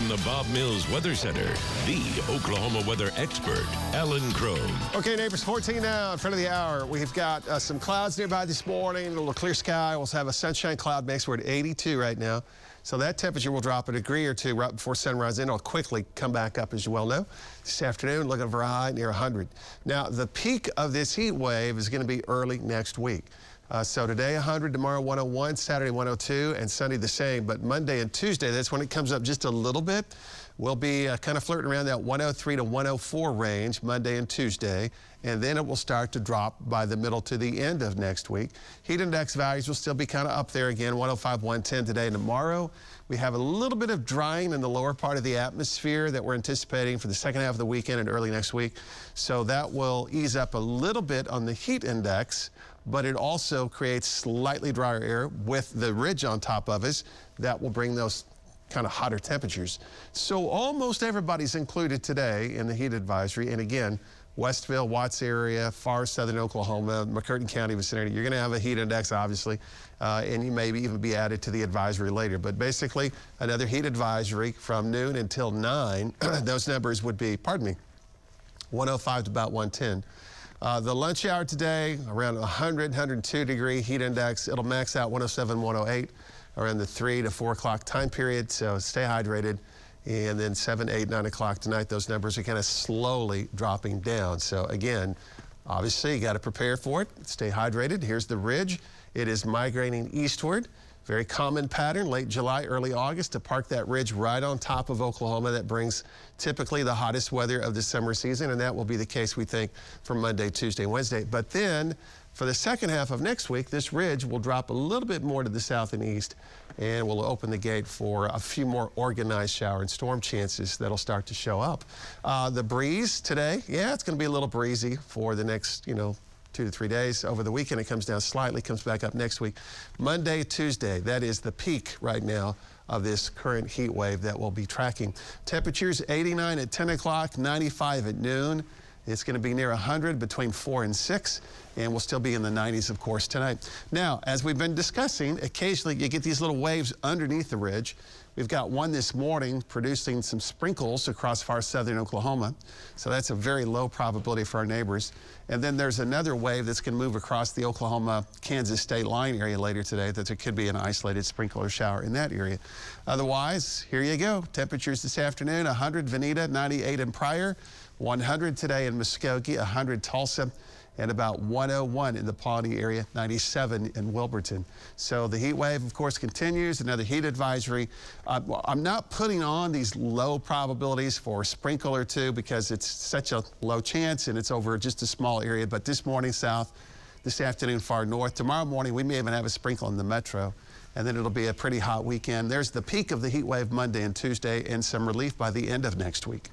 From the Bob Mills Weather Center, the Oklahoma weather expert, Alan Crone. Okay, neighbors, 14 now in front of the hour. We've got some clouds nearby this morning, a little clear sky. We'll have a sunshine cloud mix. We're at 82 right now. So that temperature will drop a degree or two right before sunrise. Then it'll quickly come back up, as you well know. This afternoon, looking for a high near 100. Now, the peak of this heat wave is going to be early next week. So today 100, tomorrow 101, Saturday 102, and Sunday the same. But Monday and Tuesday, that's when it comes up just a little bit. We'll be kind of flirting around that 103 to 104 range Monday and Tuesday, and then it will start to drop by the middle to the end of next week. Heat index values will still be kind of up there again, 105, 110 today and tomorrow. We have a little bit of drying in the lower part of the atmosphere that we're anticipating for the second half of the weekend and early next week. So that will ease up a little bit on the heat index, but it also creates slightly drier air with the ridge on top of us that will bring those kind of hotter temperatures. So almost everybody's included today in the heat advisory. And again, Westville, Watts area, far southern Oklahoma, McCurtain County vicinity, you're going to have a heat index, obviously, and you may even be added to the advisory later. But basically, another heat advisory from noon until 9. Those numbers would be, 105 to about 110. The lunch hour today, around 100, 102 degree heat index. It'll max out 107, 108 around the 3 to 4 o'clock time period. So stay hydrated. And then 7, 8, 9 o'clock tonight, those numbers are kind of slowly dropping down. So again, obviously you got to prepare for it. Stay hydrated. Here's the ridge. It is migrating eastward. Very common pattern, late July, early August, to park that ridge right on top of Oklahoma. That brings typically the hottest weather of the summer season, and that will be the case, we think, for Monday, Tuesday, Wednesday. But then, for the second half of next week, this ridge will drop a little bit more to the south and east, and will open the gate for a few more organized shower and storm chances that'll start to show up. The breeze today, yeah, it's going to be a little breezy for the next, 2 to 3 days. Over the weekend, it comes down slightly, comes back up next week. Monday, Tuesday, that is the peak right now of this current heat wave that we'll be tracking. Temperatures 89 at 10 o'clock, 95 at noon. It's going to be near 100 between 4 and 6, and we'll still be in the 90s, of course, tonight. Now, as we've been discussing, occasionally you get these little waves underneath the ridge. We've got one this morning producing some sprinkles across far southern Oklahoma, so that's a very low probability for our neighbors. And then there's another wave that's going to move across the Oklahoma-Kansas state line area later today that there could be an isolated sprinkle or shower in that area. Otherwise, here you go. Temperatures this afternoon, 100 Veneta, 98 in Pryor, 100 today in Muskogee, 100 Tulsa, and about 101 in the Pawnee area, 97 in Wilburton. So the heat wave, of course, continues. Another heat advisory. I'm not putting on these low probabilities for a sprinkle or two because it's such a low chance and it's over just a small area. But this morning south, this afternoon far north. Tomorrow morning, we may even have a sprinkle in the metro. And then it'll be a pretty hot weekend. There's the peak of the heat wave Monday and Tuesday and some relief by the end of next week.